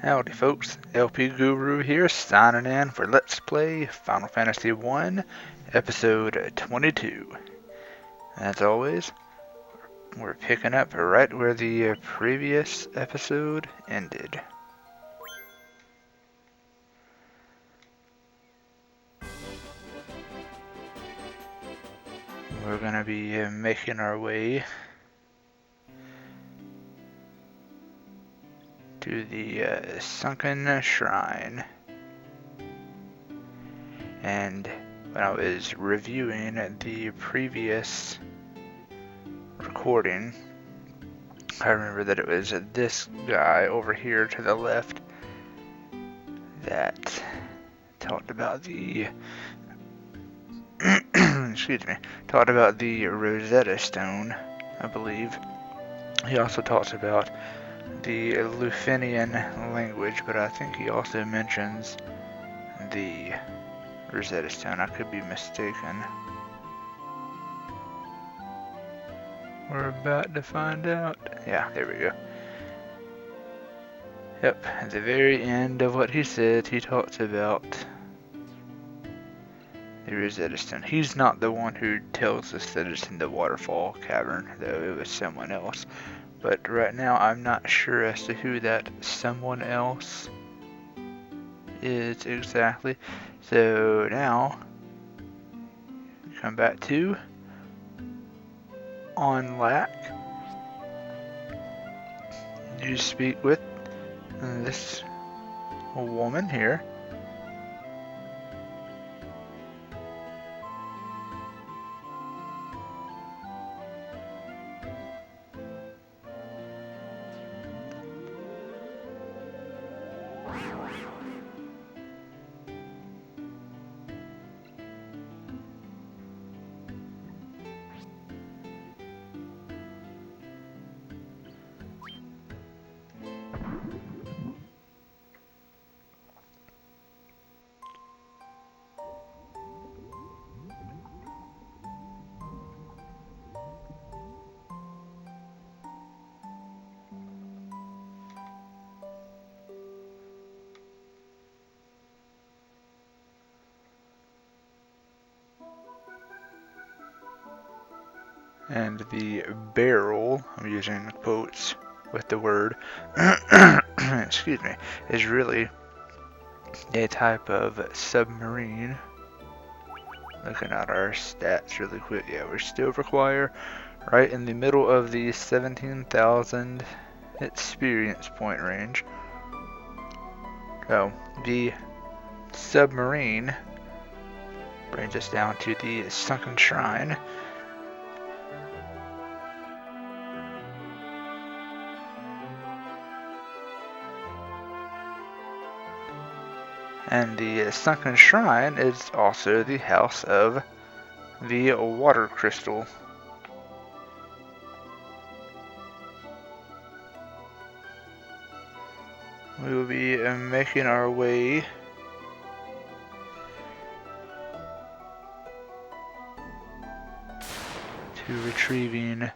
Howdy folks, LP Guru here signing in for Let's Play Final Fantasy 1 Episode 22. As always, we're picking up right where the previous episode ended. We're going to be making our way to the Sunken Shrine. And when I was reviewing the previous recording, I remember that it was this guy over here to the left that talked about the talked about the Rosetta Stone, I believe. He also talks about the Luthinian language, but I think he also mentions the Rosetta Stone. I could be mistaken. We're about to find out. Yeah, there we go. Yep, at the very end of what he said, he talks about the Rosetta Stone. He's not the one who tells us that it's in the waterfall cavern, though it was someone else. But right now, I'm not sure as to who that someone else is exactly. So now, we come back to on Lack. You speak with this woman here. And the barrel, I'm using quotes with the word, excuse me, is really a type of submarine. Looking at our stats really quick, yeah, we still require right in the middle of the 17,000 experience point range. So, the submarine brings us down to the Sunken Shrine. And the Sunken Shrine is also the house of the water crystal. We will be making our way to retrieving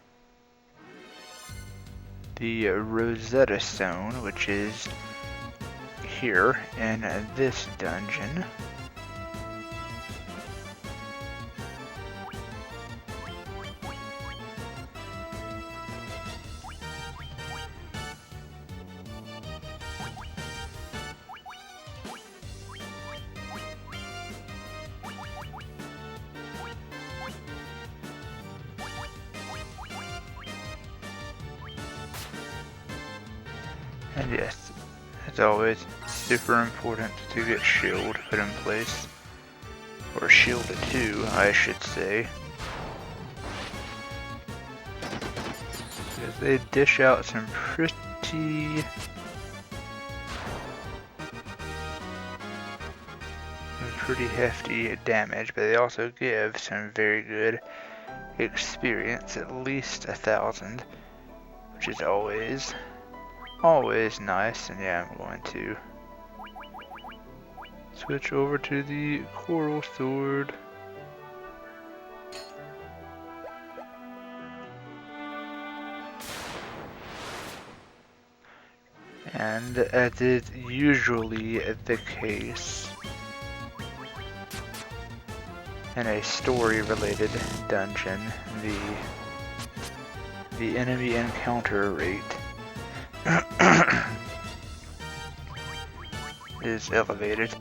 the Rosetta Stone, which is here in this dungeon. And yes, as always, super important to get shield put in place, or shielded to, I should say, because they dish out some pretty hefty damage, but they also give some very good experience, at least 1,000, which is always nice. And yeah, I'm going to switch over to the coral sword. And as is usually the case in a story-related dungeon, the enemy encounter rate is elevated.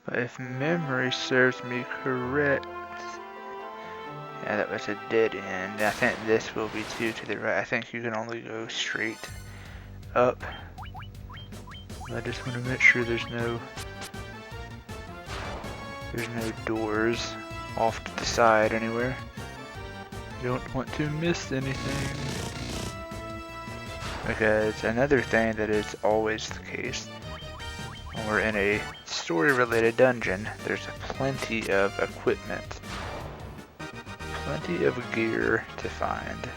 But if memory serves me correct, yeah, that was a dead end. I think this will be too to the right. I think you can only go straight up. I just want to make sure there's no doors off to the side anywhere. Don't want to miss anything. Because another thing that is always the case when we're in a story-related dungeon, there's plenty of equipment, plenty of gear to find.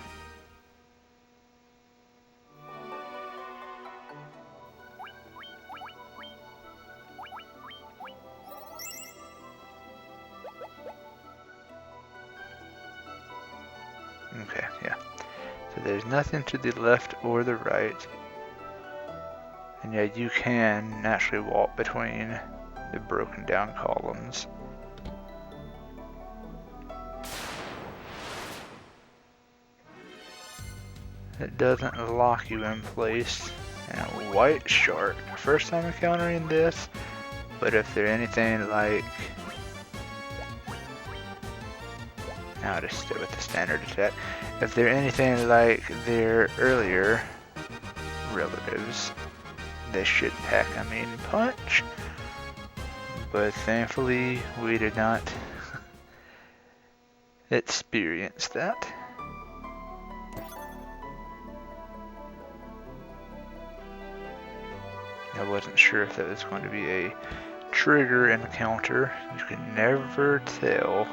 Okay, yeah. So there's nothing to the left or the right. And yeah, you can naturally walk between the broken down columns. It doesn't lock you in place. And a white shark. First time encountering this, but if they're anything like... Now I'll just stick with the standard attack. If they're anything like their earlier relatives, they should pack a mean punch. But thankfully, we did not experience that. I wasn't sure if that was going to be a trigger encounter. You can never tell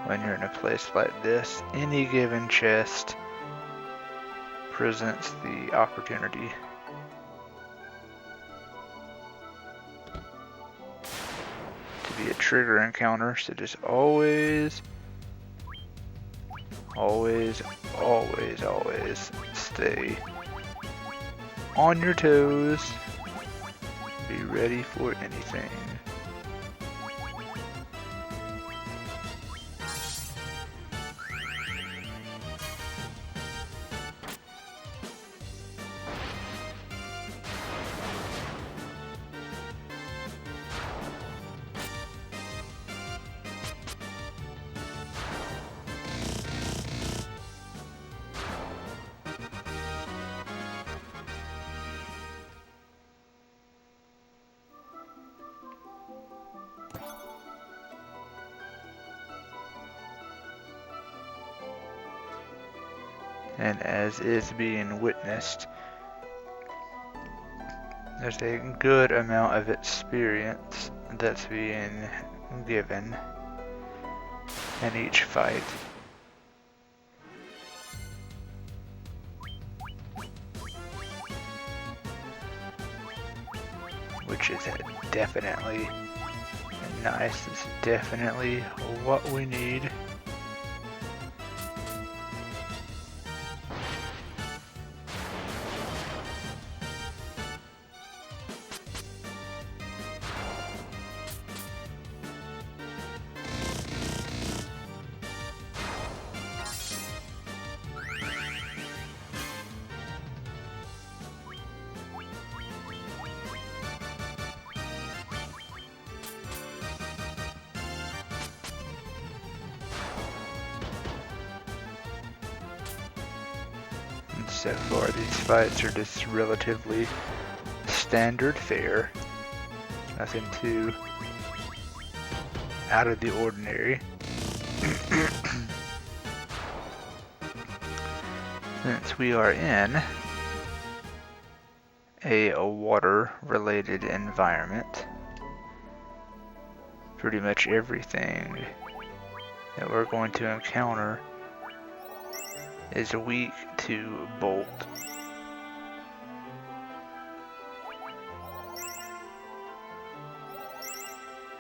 when you're in a place like this. Any given chest presents the opportunity to be a trigger encounter, so just always stay on your toes. Be ready for anything. And as is being witnessed, there's a good amount of experience that's being given in each fight. Which is definitely nice. It's definitely what we need. So far, these fights are just relatively standard fare. Nothing too out of the ordinary. Since we are in a water-related environment, pretty much everything that we're going to encounter is weak to bolt.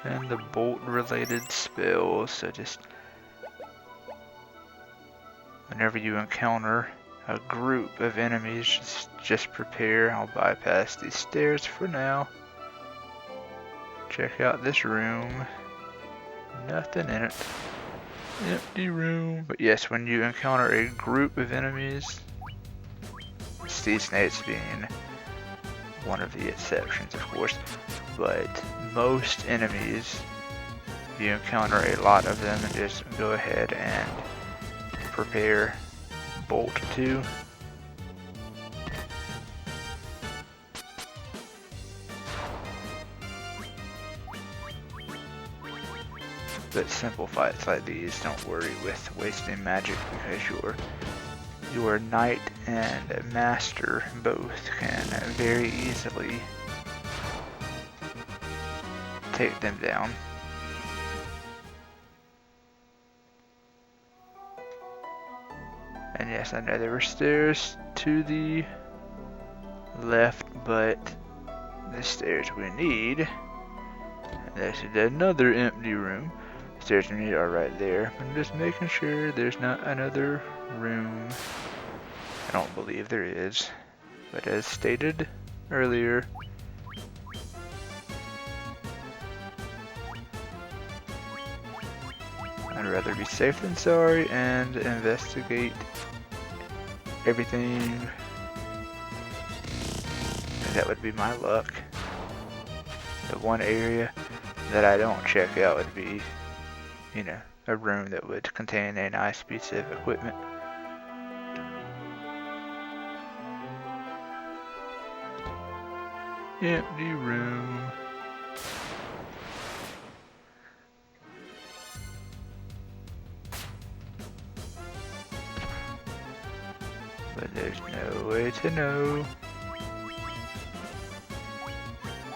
and the bolt related spells. So just whenever you encounter a group of enemies, just prepare. I'll bypass these stairs for now. Check out this room. Nothing in it. Empty room. But yes, when you encounter a group of enemies, sea snakes being one of the exceptions, of course, but most enemies, you encounter a lot of them, and just go ahead and prepare Bolt 2. But simple fights like these, don't worry with wasting magic, because your knight and master both can very easily take them down. And yes, I know there were stairs to the left, but the stairs we need, there's another empty room. Stairs we need are right there. I'm just making sure there's not another room. I don't believe there is, but as stated earlier, I'd rather be safe than sorry and investigate everything. That would be my luck. The one area that I don't check out would be, you know, a room that would contain a nice piece of equipment. Empty room. But there's no way to know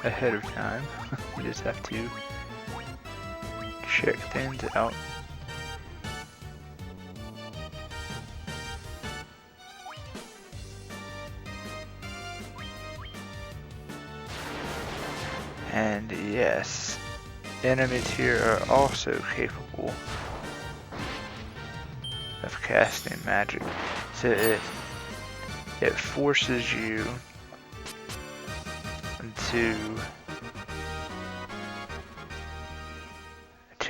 ahead of time. You just have to check things out. And yes, enemies here are also capable of casting magic. So it forces you to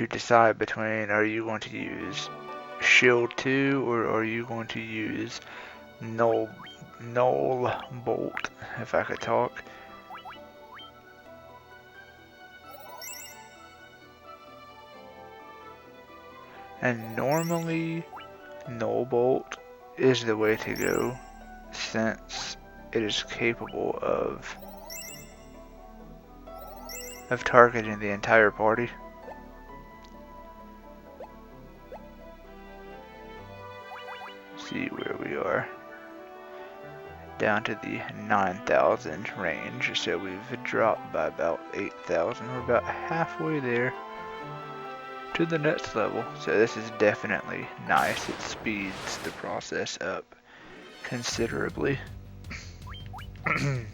decide between, are you going to use shield 2 or are you going to use null bolt, if I could talk. And normally null bolt is the way to go, since it is capable of targeting the entire party. See where we are. Down to the 9,000 range, so we've dropped by about 8,000. We're about halfway there to the next level, so this is definitely nice. It speeds the process up considerably. And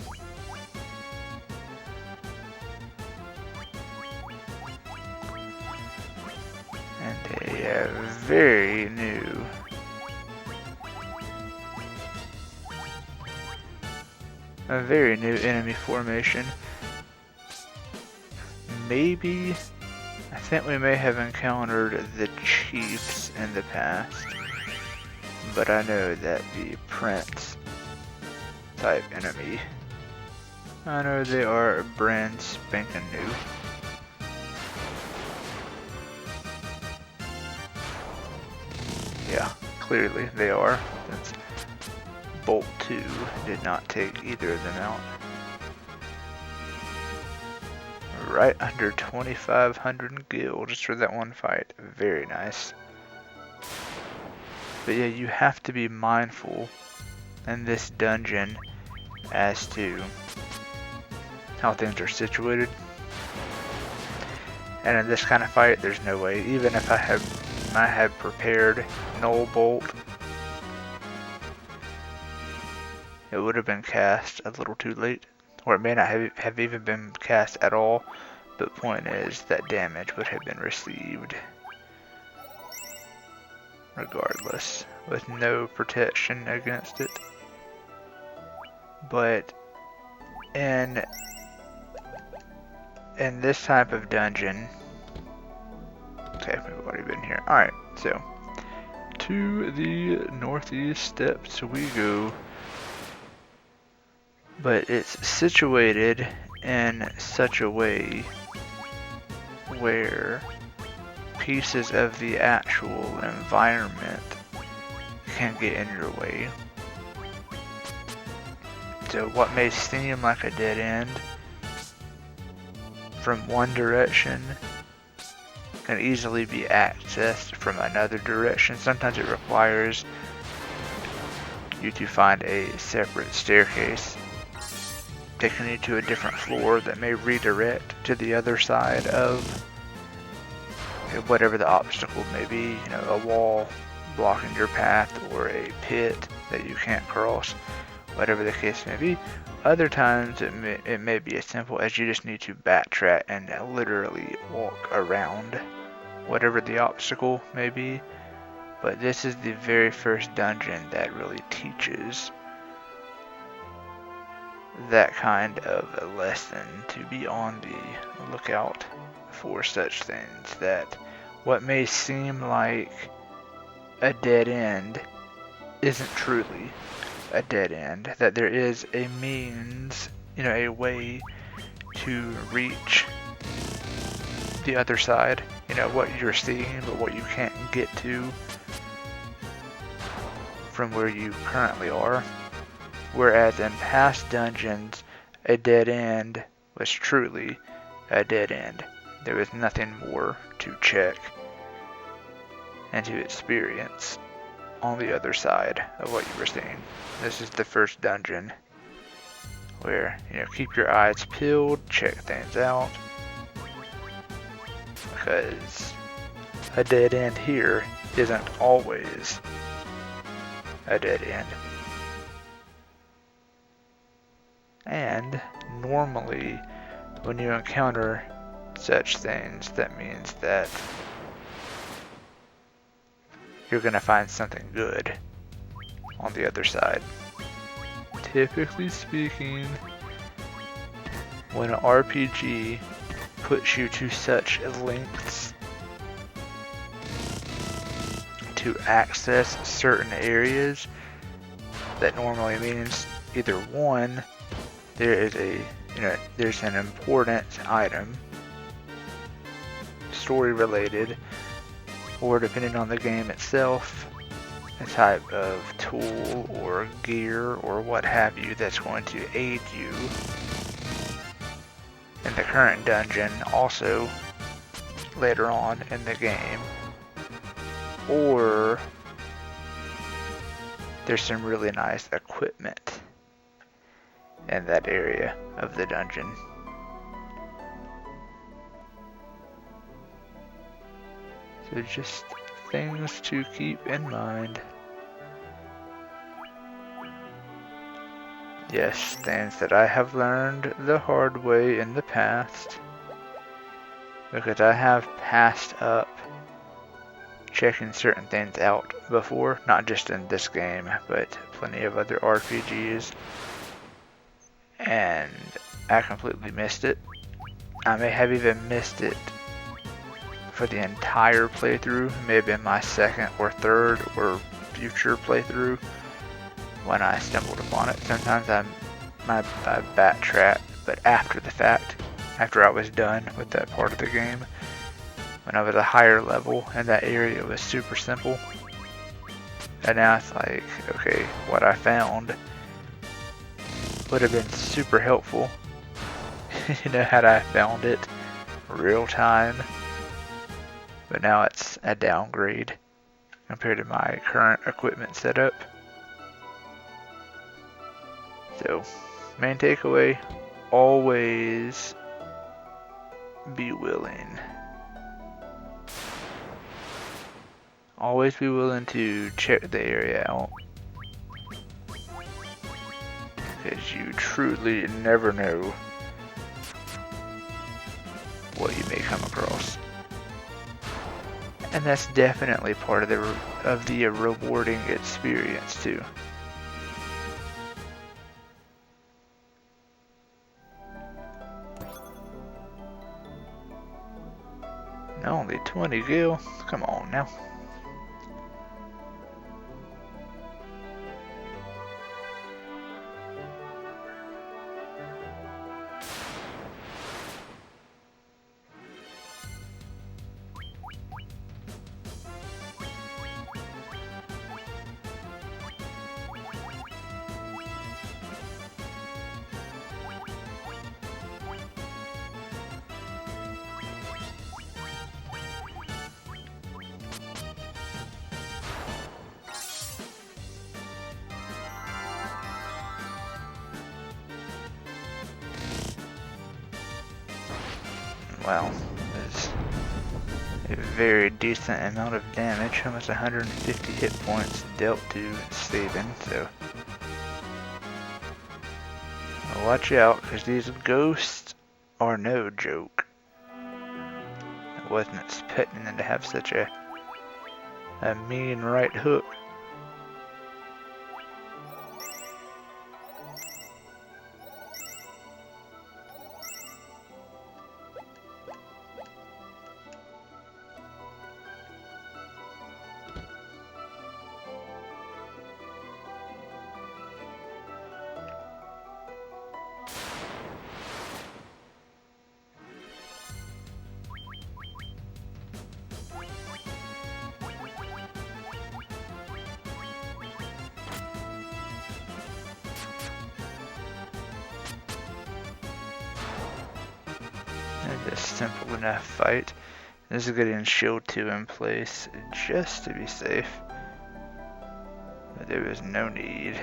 a very new enemy formation. Maybe, I think we may have encountered the chiefs in the past, but I know that the prince type enemy, I know they are brand spanking new. Yeah, clearly they are. Since Bolt 2 did not take either of them out. Right under 2,500 gil just for that one fight. Very nice. But yeah, you have to be mindful in this dungeon as to how things are situated. And in this kind of fight, there's no way. Even if I had prepared null bolt, it would have been cast a little too late, or it may not have even been cast at all, But point is that damage would have been received regardless, with no protection against it. But in this type of dungeon, okay, we've already been here. Alright, so to the northeast steps we go. But it's situated in such a way where pieces of the actual environment can get in your way. So what may seem like a dead end from one direction can easily be accessed from another direction. Sometimes it requires you to find a separate staircase taking you to a different floor that may redirect to the other side of whatever the obstacle may be, you know, a wall blocking your path or a pit that you can't cross, whatever the case may be. Other times it may be as simple as you just need to backtrack and literally walk around whatever the obstacle may be. But this is the very first dungeon that really teaches that kind of a lesson, to be on the lookout for such things, that what may seem like a dead end isn't truly a dead end, that there is a means, you know, a way to reach the other side, you know, what you're seeing but what you can't get to from where you currently are. Whereas in past dungeons, a dead end was truly a dead end. There was nothing more to check and to experience on the other side of what you were seeing. This is the first dungeon where, you know, keep your eyes peeled, check things out, because a dead end here isn't always a dead end. And normally when you encounter such things, that means that you're going to find something good on the other side. Typically speaking, when an RPG puts you to such lengths to access certain areas, that normally means either one, there is there's an important item, story related, or depending on the game itself, a type of tool or gear or what have you that's going to aid you in the current dungeon, also later on in the game. Or there's some really nice equipment in that area of the dungeon. So just things to keep in mind. Yes, things that I have learned the hard way in the past, because I have passed up checking certain things out before, not just in this game, but plenty of other RPGs, and I completely missed it. I may have even missed it for the entire playthrough. It may have been my second or third or future playthrough when I stumbled upon it. Sometimes I backtrack, but after the fact, after I was done with that part of the game, when I was a higher level and that area was super simple. And now it's like, okay, what I found would have been super helpful, you know, had I found it real time. But now it's a downgrade compared to my current equipment setup. So, main takeaway, always be willing. Always be willing to check the area out, because you truly never know what you may come across. And that's definitely part of the rewarding experience too. Only 20 gil? Come on now. Wow, that's a very decent amount of damage, almost 150 hit points dealt to Steven, so watch out, because these ghosts are no joke. I wasn't expecting them to have such a mean right hook. A simple enough fight. This is getting shield 2 in place just to be safe, but there was no need.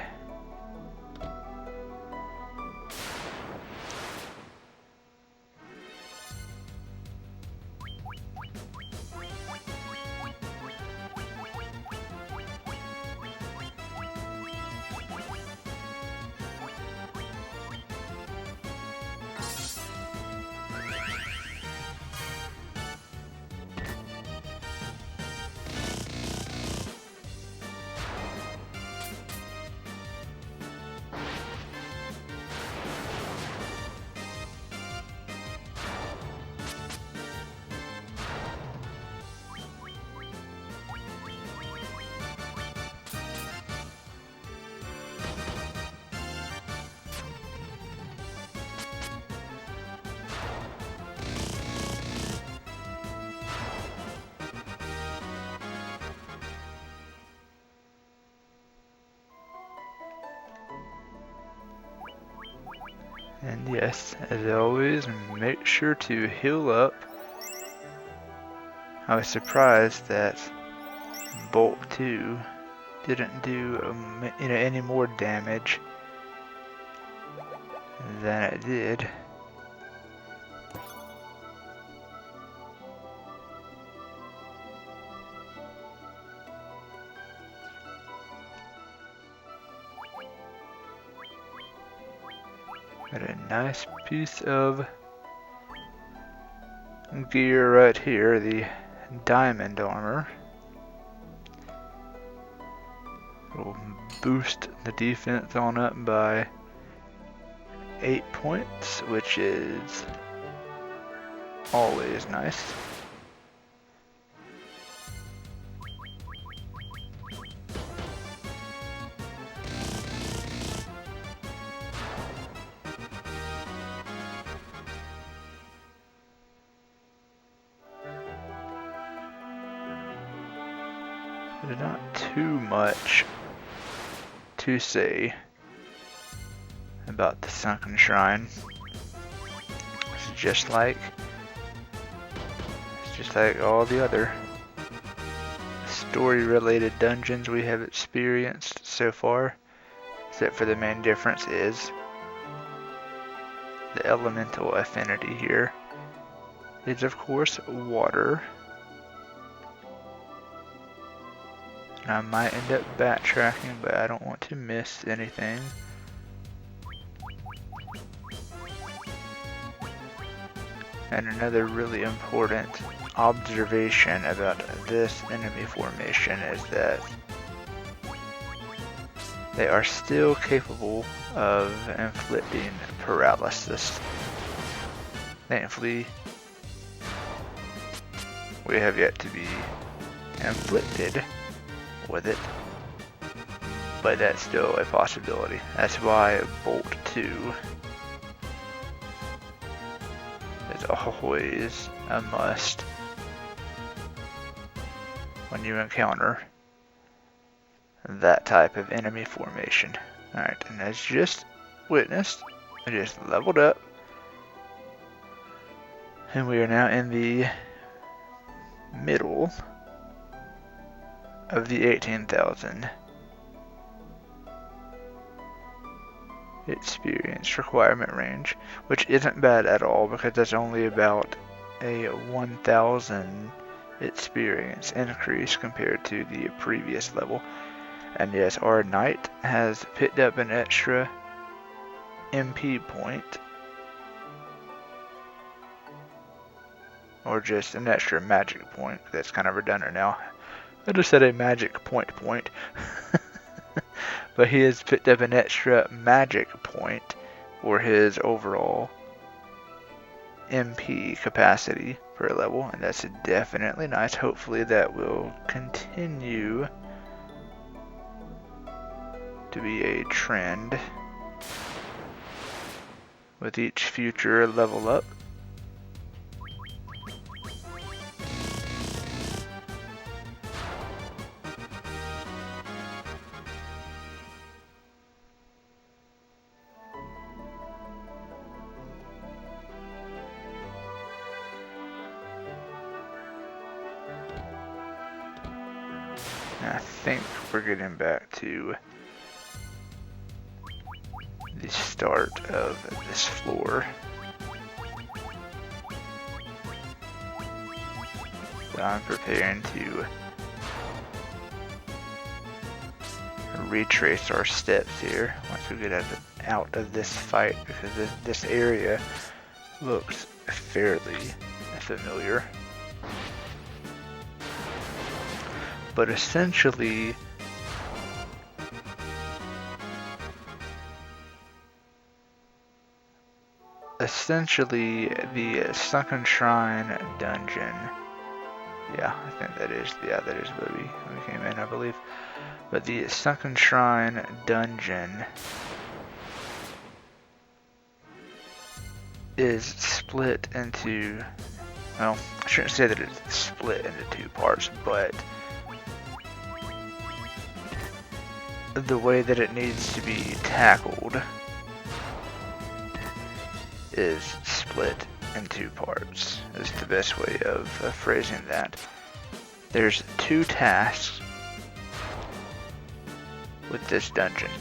And yes, as always, make sure to heal up. I was surprised that Bolt 2 didn't do any more damage than it did. Got a nice piece of gear right here, the diamond armor. Will boost the defense on up by 8 points, which is always nice. There's not too much to say about the Sunken Shrine. It's just like all the other story-related dungeons we have experienced so far, except for the main difference is the elemental affinity here is of course water. I might end up backtracking, but I don't want to miss anything. And another really important observation about this enemy formation is that they are still capable of inflicting paralysis. Thankfully, we have yet to be inflicted with it, but that's still a possibility. That's why Bolt 2 is always a must when you encounter that type of enemy formation. Alright, and as just witnessed, I just leveled up, and we are now in the middle of the 18,000 experience requirement range, which isn't bad at all because that's only about a 1,000 experience increase compared to the previous level. And yes, our knight has picked up an extra MP point, or just an extra magic point. That's kind of redundant now. I just said a magic point. But he has picked up an extra magic point for his overall MP capacity per level, and that's definitely nice. Hopefully that will continue to be a trend with each future level up. I think we're getting back to the start of this floor. So I'm preparing to retrace our steps here once we get out of this fight, because this area looks fairly familiar. But essentially, the Sunken Shrine dungeon. Yeah, I think that is where we came in, I believe. But the Sunken Shrine dungeon is split into, well, I shouldn't say that it's split into two parts, but the way that it needs to be tackled is split in two parts, is the best way of phrasing that. There's two tasks with this dungeon.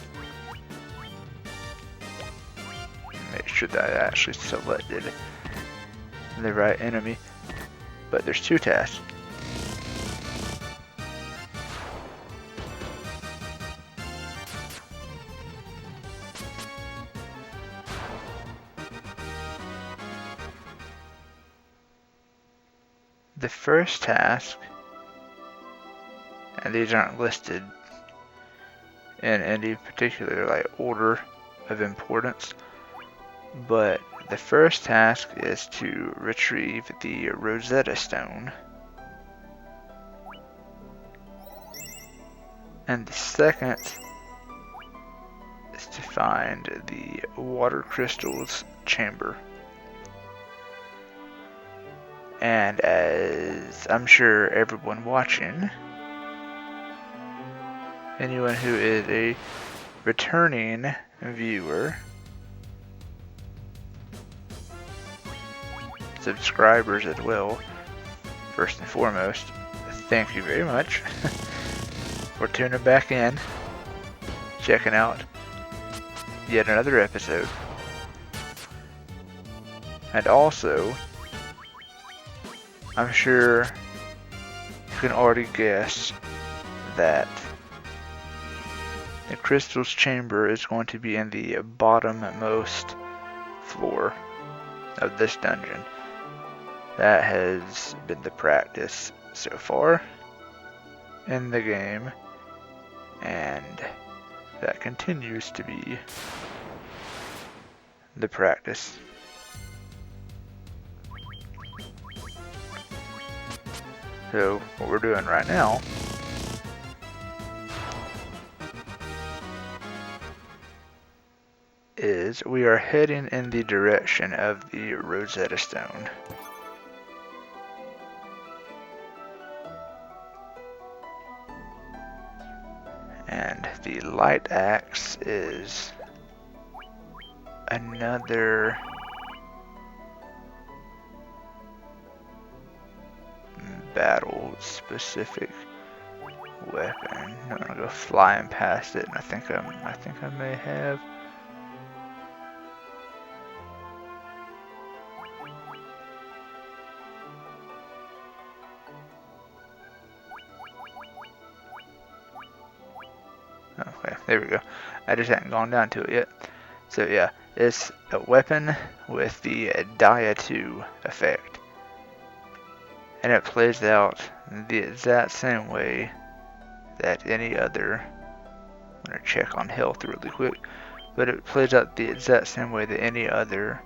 Make sure that I actually selected the right enemy, but there's two tasks. The first task, and these aren't listed in any particular order of importance, but the first task is to retrieve the Rosetta Stone, and the second is to find the Water Crystals Chamber. And as I'm sure everyone watching, anyone who is a returning viewer, subscribers as well, first and foremost, thank you very much for tuning back in, checking out yet another episode. And also, I'm sure you can already guess that the Crystal's Chamber is going to be in the bottommost floor of this dungeon. That has been the practice so far in the game, and that continues to be the practice. So what we're doing right now is we are heading in the direction of the Rosetta Stone. And the light axe is another battle specific weapon. I'm gonna go flying past it, and I think I may have. Okay, there we go. I just hadn't gone down to it yet. So yeah, it's a weapon with the Dia 2 effect. And it plays out the exact same way that any other, I'm going to check on health really quick, but it plays out the exact same way that any other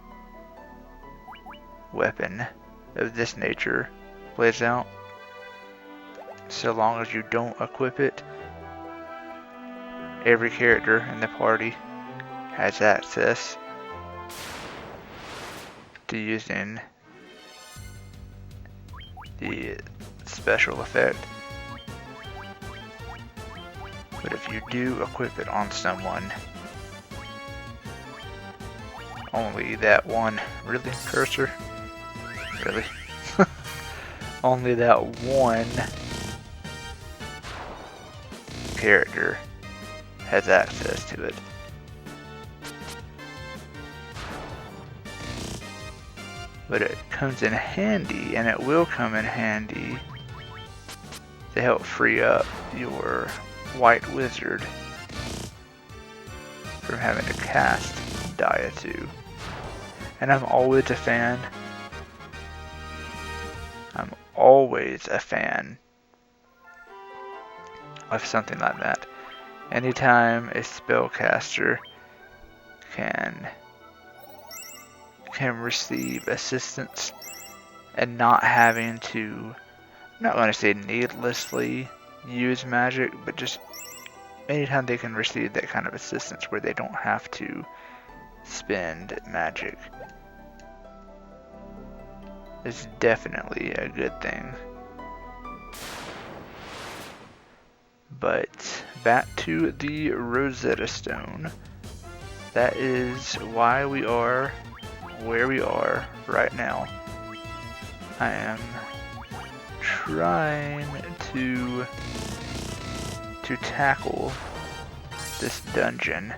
weapon of this nature plays out. So long as you don't equip it, every character in the party has access to using the special effect. But if you do equip it on someone, only that one, really, cursor? Really? Only that one character has access to it. But it comes in handy, and it will come in handy to help free up your white wizard from having to cast Dia 2. And I'm always a fan of something like that. Anytime a spellcaster can receive assistance and not having to, I'm not going to say needlessly use magic, but just anytime they can receive that kind of assistance where they don't have to spend magic, is definitely a good thing. But back to the Rosetta Stone. That is why we are where we are right now. I am trying to tackle this dungeon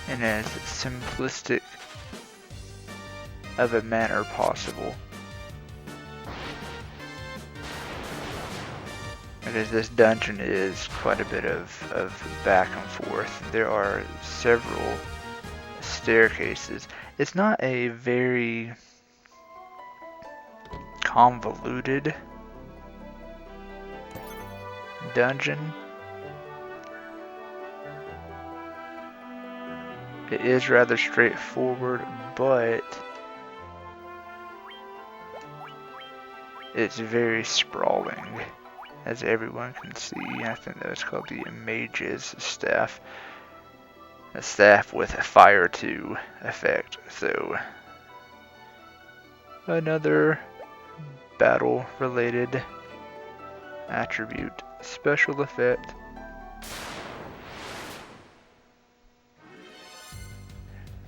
in as simplistic of a manner possible. Because this dungeon is quite a bit of back and forth. There are several staircases. It's not a very convoluted dungeon. It is rather straightforward, but it's very sprawling, as everyone can see. I think that was called the Mage's Staff. A staff with a Fire 2 effect. So, another battle related attribute. Special effect.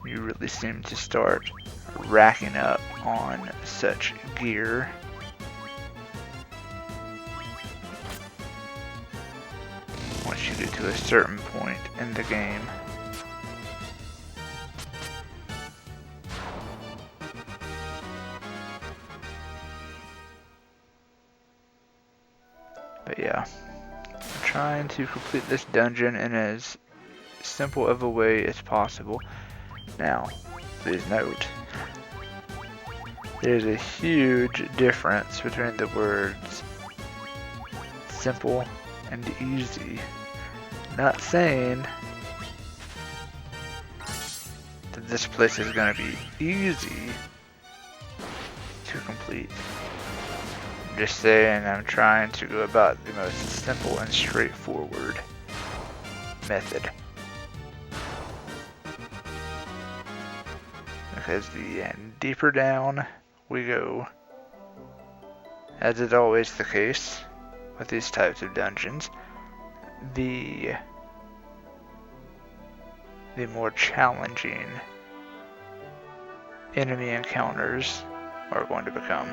You really seem to start racking up on such gear. Once you get to a certain point in the game. But yeah, I'm trying to complete this dungeon in as simple of a way as possible. Now, please note, There's a huge difference between the words simple and easy. Not saying that this place is going to be easy to complete. I'm just saying I'm trying to go about the most simple and straightforward method. Because the deeper down we go, as is always the case with these types of dungeons, the more challenging enemy encounters are going to become.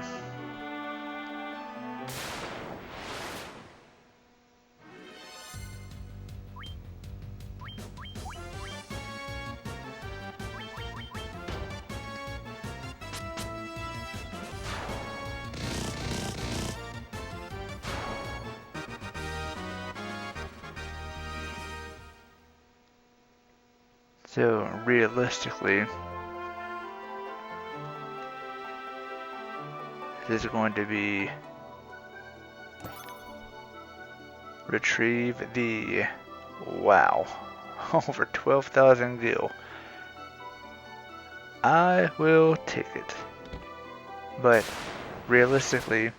So realistically, this is going to be retrieve the, wow, over 12,000 gil. I will take it. But realistically,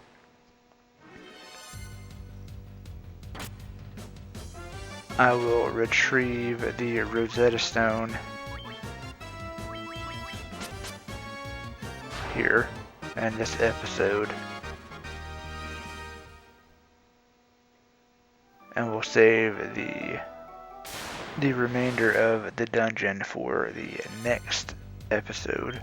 I will retrieve the Rosetta Stone here in this episode, and we'll save the remainder of the dungeon for the next episode.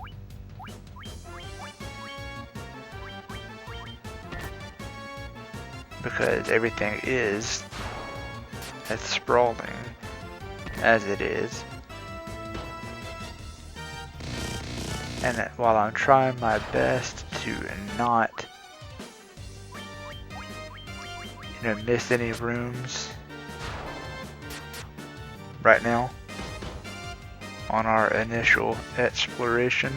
Because everything is as sprawling as it is. And while I'm trying my best to not, miss any rooms right now on our initial exploration,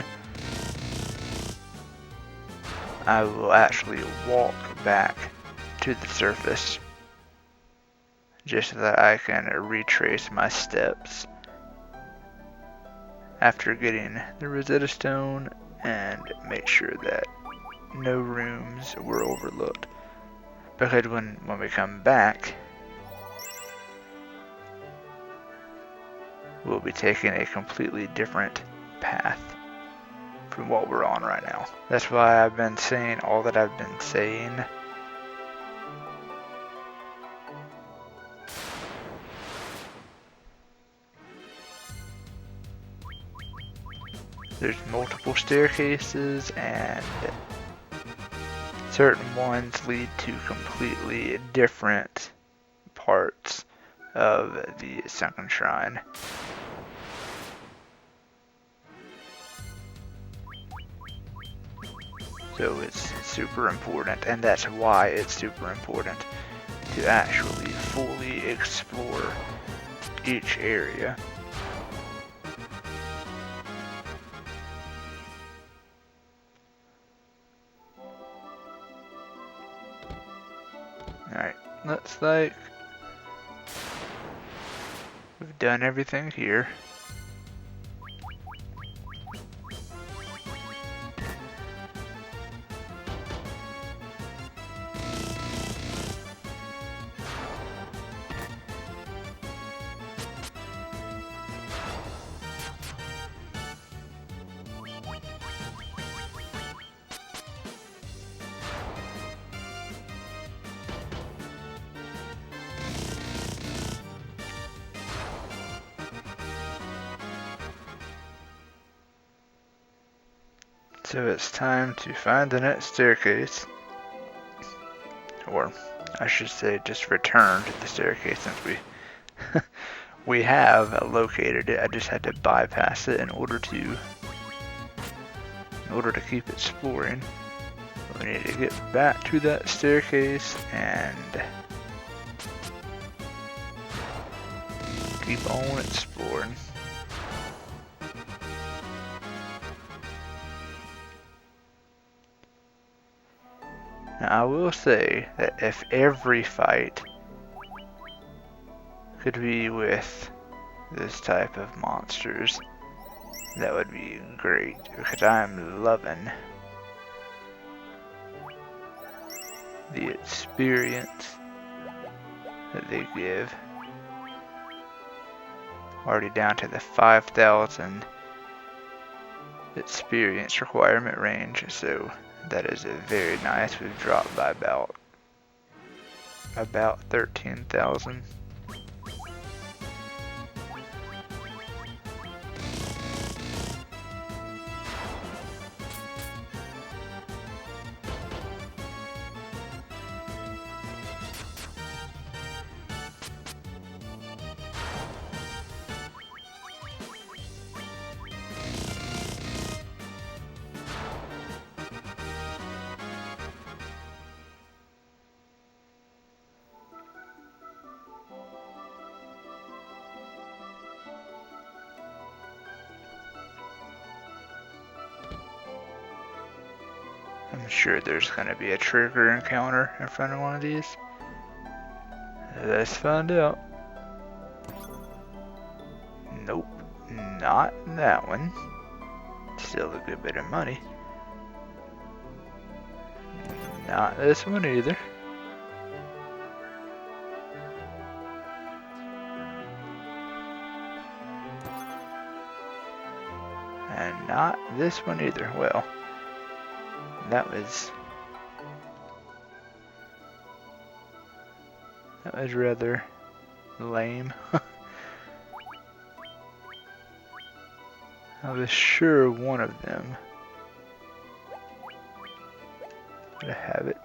I will actually walk back to the surface just so that I can retrace my steps after getting the Rosetta Stone and make sure that no rooms were overlooked. Because when we come back, we'll be taking a completely different path from what we're on right now. That's why I've been saying all that I've been saying. There's multiple staircases, and certain ones lead to completely different parts of the Sunken Shrine. So it's super important, and that's why it's super important to actually fully explore each area. Alright, looks like we've done everything here. So it's time to find the next staircase, or I should say just return to the staircase since we have located it. I just had to bypass it in order to keep exploring. We need to get back to that staircase and keep on exploring. Now, I will say that if every fight could be with this type of monsters, that would be great, because I'm loving the experience that they give. Already down to the 5,000 experience requirement range, so that is very nice. We've dropped by about 13,000. I'm sure there's going to be a trigger encounter in front of one of these. Let's find out. Nope, not that one. Still a good bit of money. Not this one either. And not this one either. Well, that was rather lame. I was sure one of them would have it,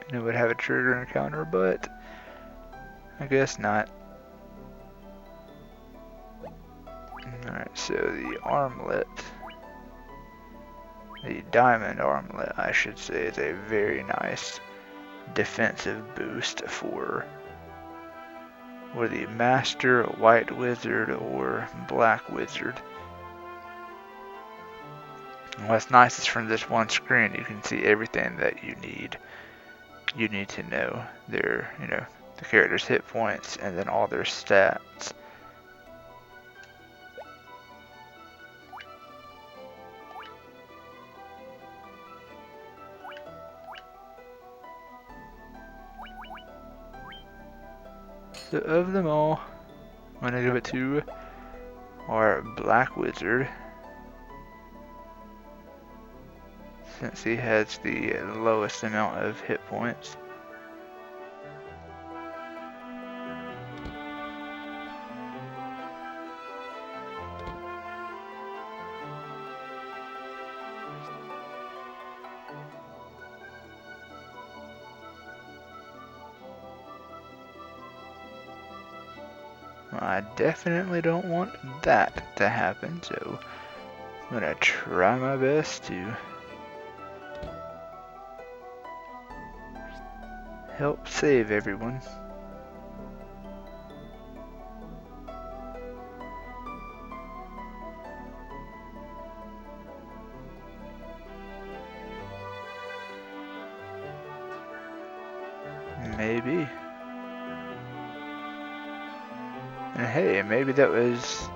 and it would have a trigger encounter, but I guess not. Alright, so the armlet, the diamond armlet, I should say, is a very nice defensive boost for the master, white wizard, or black wizard. And what's nice is from this one screen you can see everything that you need to know. Their, the character's hit points and then all their stats. So of them all, I'm gonna give it to our black wizard, since he has the lowest amount of hit points. I definitely don't want that to happen, so I'm gonna try my best to help save everyone. Maybe. And hey, maybe that was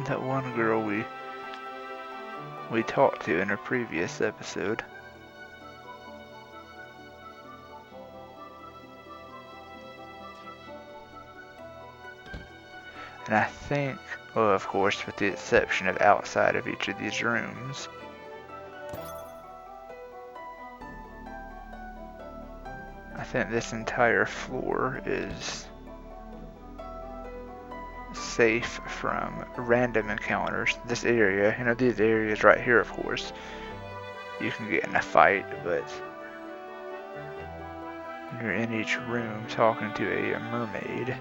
that one girl we talked to in a previous episode. And I think, well, of course, with the exception of outside of each of these rooms, I think this entire floor is safe from random encounters. This area, these areas right here, of course, you can get in a fight, but you're in each room talking to a mermaid.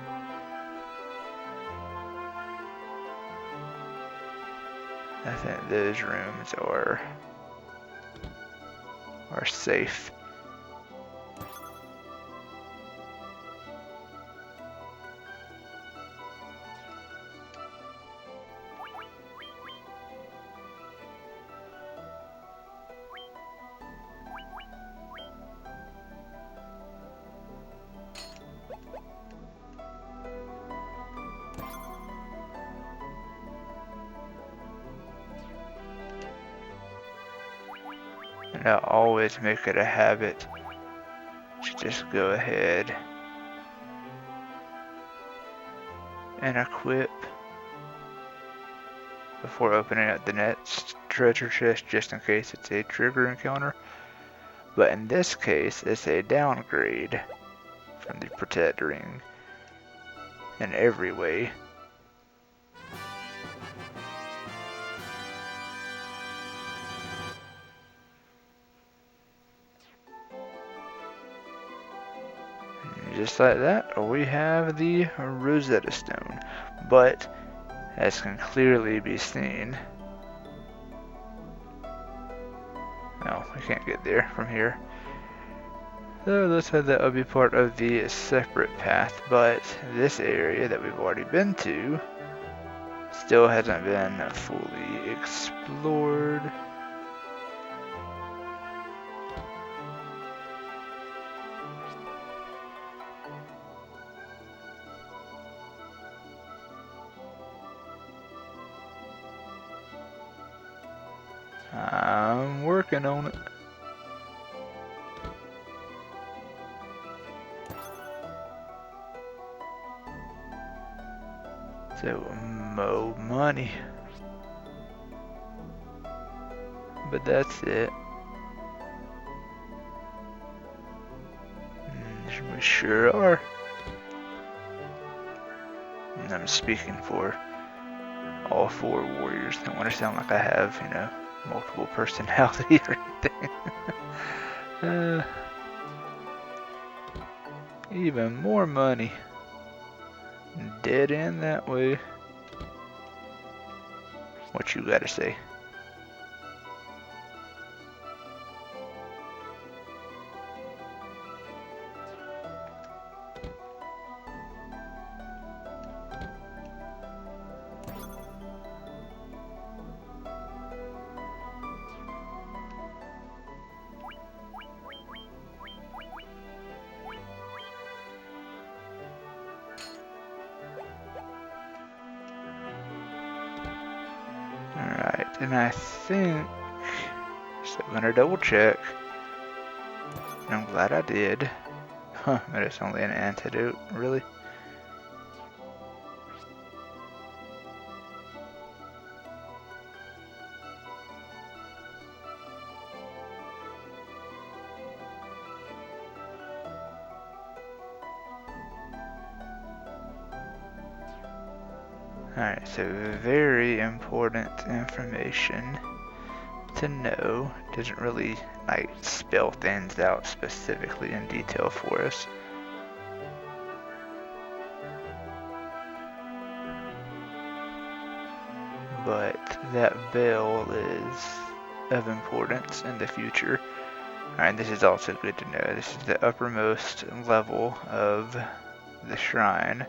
I think those rooms are safe. And I always make it a habit to just go ahead and equip before opening up the next treasure chest, just in case it's a trigger encounter. But in this case, it's a downgrade from the protect ring in every way. And just like that, we have the Rosetta Stone. But as can clearly be seen, no, we can't get there from here. So let's say that will be part of the separate path, but this area that we've already been to still hasn't been fully explored. I'm working on it. So, more money. But that's it. We sure are. And I'm speaking for all 4 warriors. Don't want to sound like I have, you know, multiple personality or anything. Even more money. Dead end that way. What you gotta say? Alright, and I think, so I'm gonna double check. I'm glad I did. Huh, but it's only an antidote, really? Alright, so very important information to know. Doesn't really like spell things out specifically in detail for us. But that bell is of importance in the future. Alright, this is also good to know. This is the uppermost level of the shrine,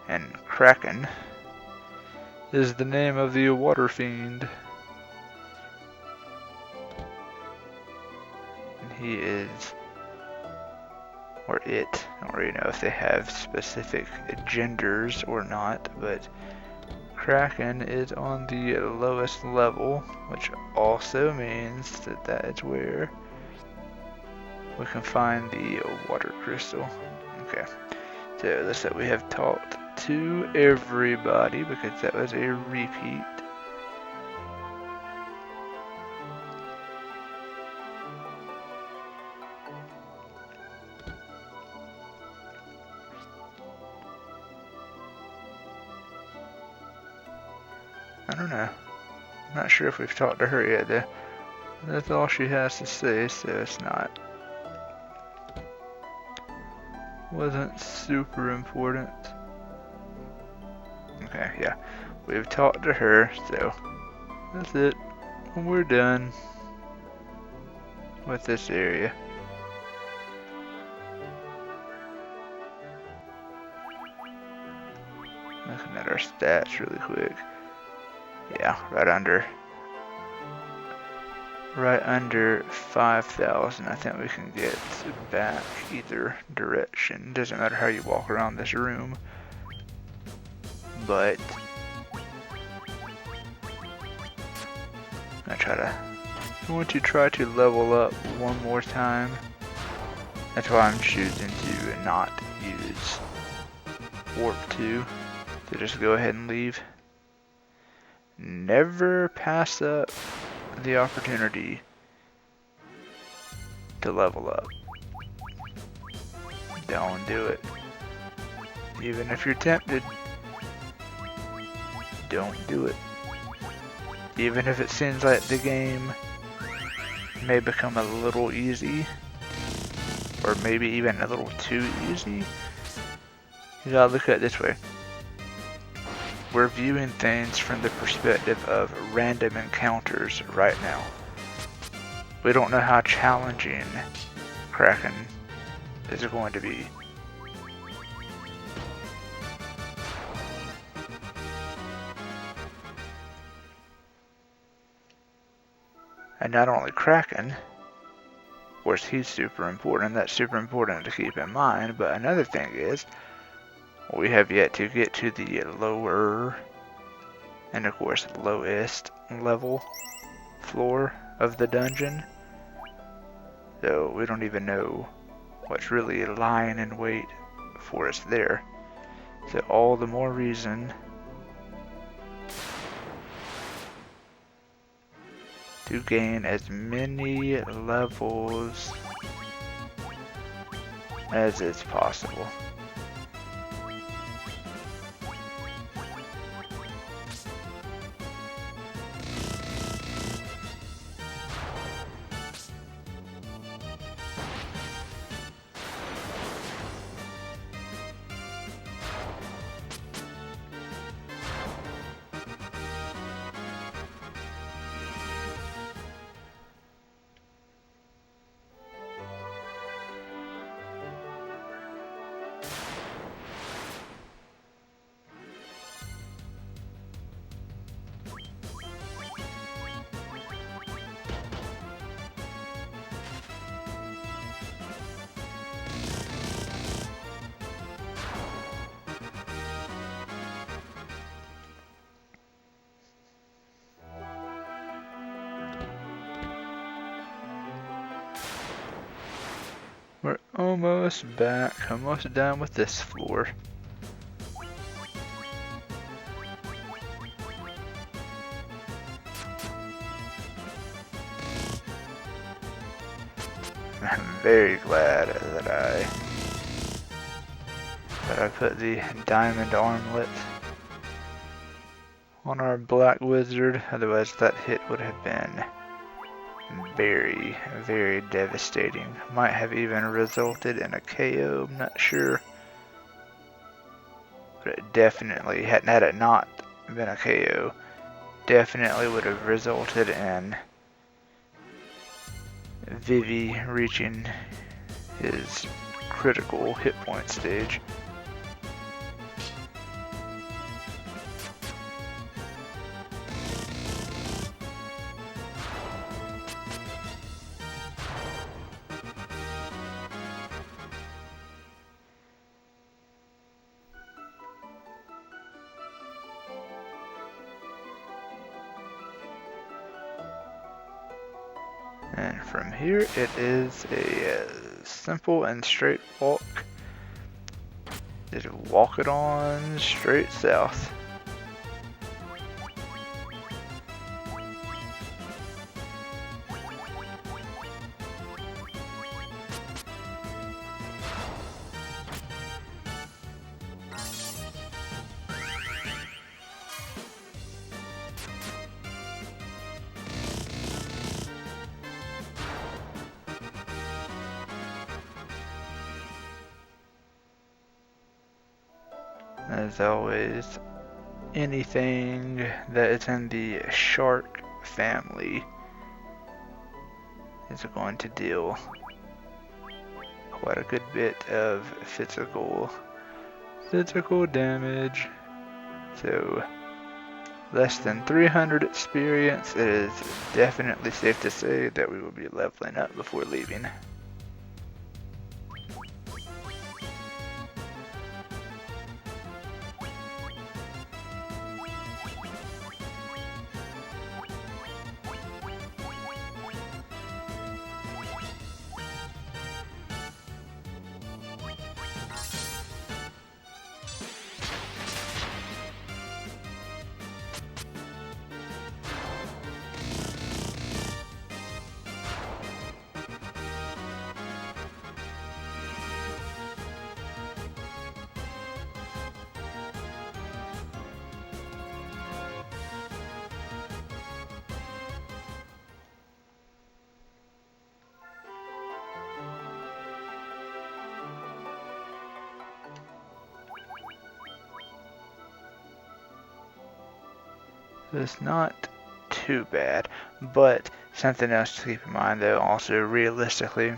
and Kraken is the name of the water fiend. And he is, or it, I don't really know if they have specific genders or not, but Kraken is on the lowest level, which also means that that is where we can find the water crystal. Okay, so let's say we have talked to everybody because that was a repeat. I don't know. I'm not sure if we've talked to her yet though. That's all she has to say, so it's not. Wasn't super important. Okay, yeah. We've talked to her, so that's it. We're done with this area. Looking at our stats really quick. Yeah, right under 5,000. I think we can get back either direction. Doesn't matter how you walk around this room. But I'm gonna try to going to try to level up one more time. That's why I'm choosing to not use Warp 2. So just go ahead and leave. Never pass up the opportunity to level up. Don't do it. Even if you're tempted, don't do it. Even if it seems like the game may become a little easy, or maybe even a little too easy, you gotta look at it this way. We're viewing things from the perspective of random encounters right now. We don't know how challenging Kraken is going to be. And not only Kraken, of course he's super important, that's super important to keep in mind, but another thing is, we have yet to get to the lower, and of course lowest level floor of the dungeon. So we don't even know what's really lying in wait for us there. So all the more reason to gain as many levels as is possible. We're almost back, almost done with this floor. I'm very glad that I put the diamond armlet on our black wizard, otherwise that hit would have been very, very devastating. Might have even resulted in a KO, I'm not sure. But it definitely, had it not been a KO, definitely would have resulted in Vivi reaching his critical hit point stage. And from here it is a simple and straight walk. Just walk it on straight south. As always, anything that is in the shark family is going to deal quite a good bit of physical damage. So less than 300 experience, it is definitely safe to say that we will be leveling up before leaving. It's not too bad, but something else to keep in mind though, also realistically,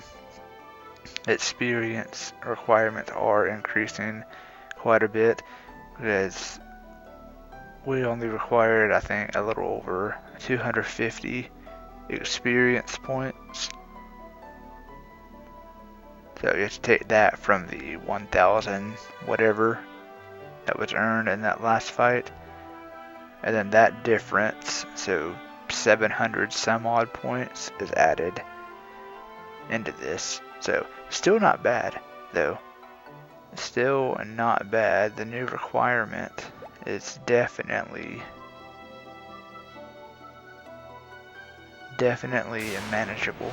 experience requirements are increasing quite a bit because we only required, I think, a little over 250 experience points. So you have to take that from the 1,000 whatever that was earned in that last fight, and then that difference, so 700 some odd points, is added into this. So still not bad though. Still not bad. The new requirement is definitely manageable.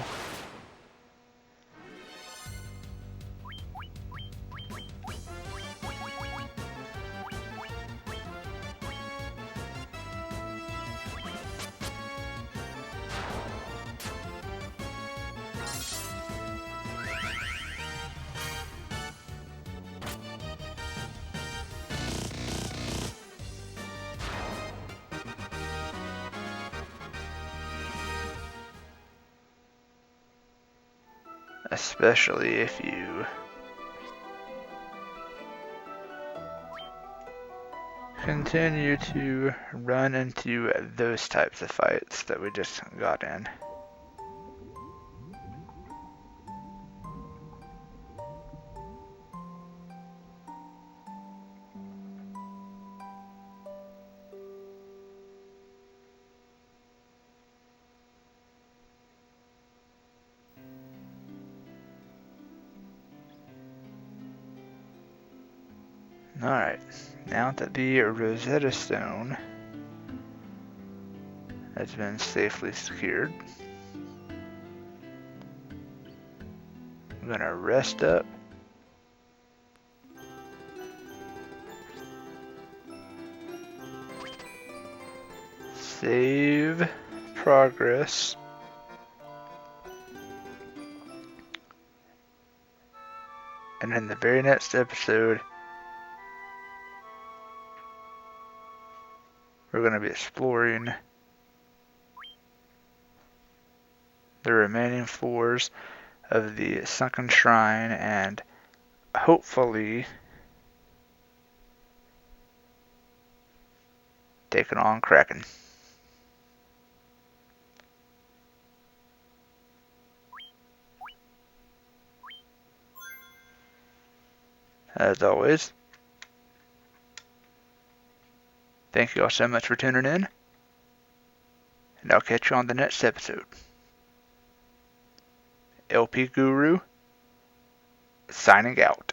Especially if you continue to run into those types of fights that we just got in. Alright, now that the Rosetta Stone has been safely secured, I'm gonna rest up. Save progress. And in the very next episode, we're going to be exploring the remaining floors of the Sunken Shrine and hopefully taking on Kraken. As always, thank you all so much for tuning in, and I'll catch you on the next episode. LP Guru, signing out.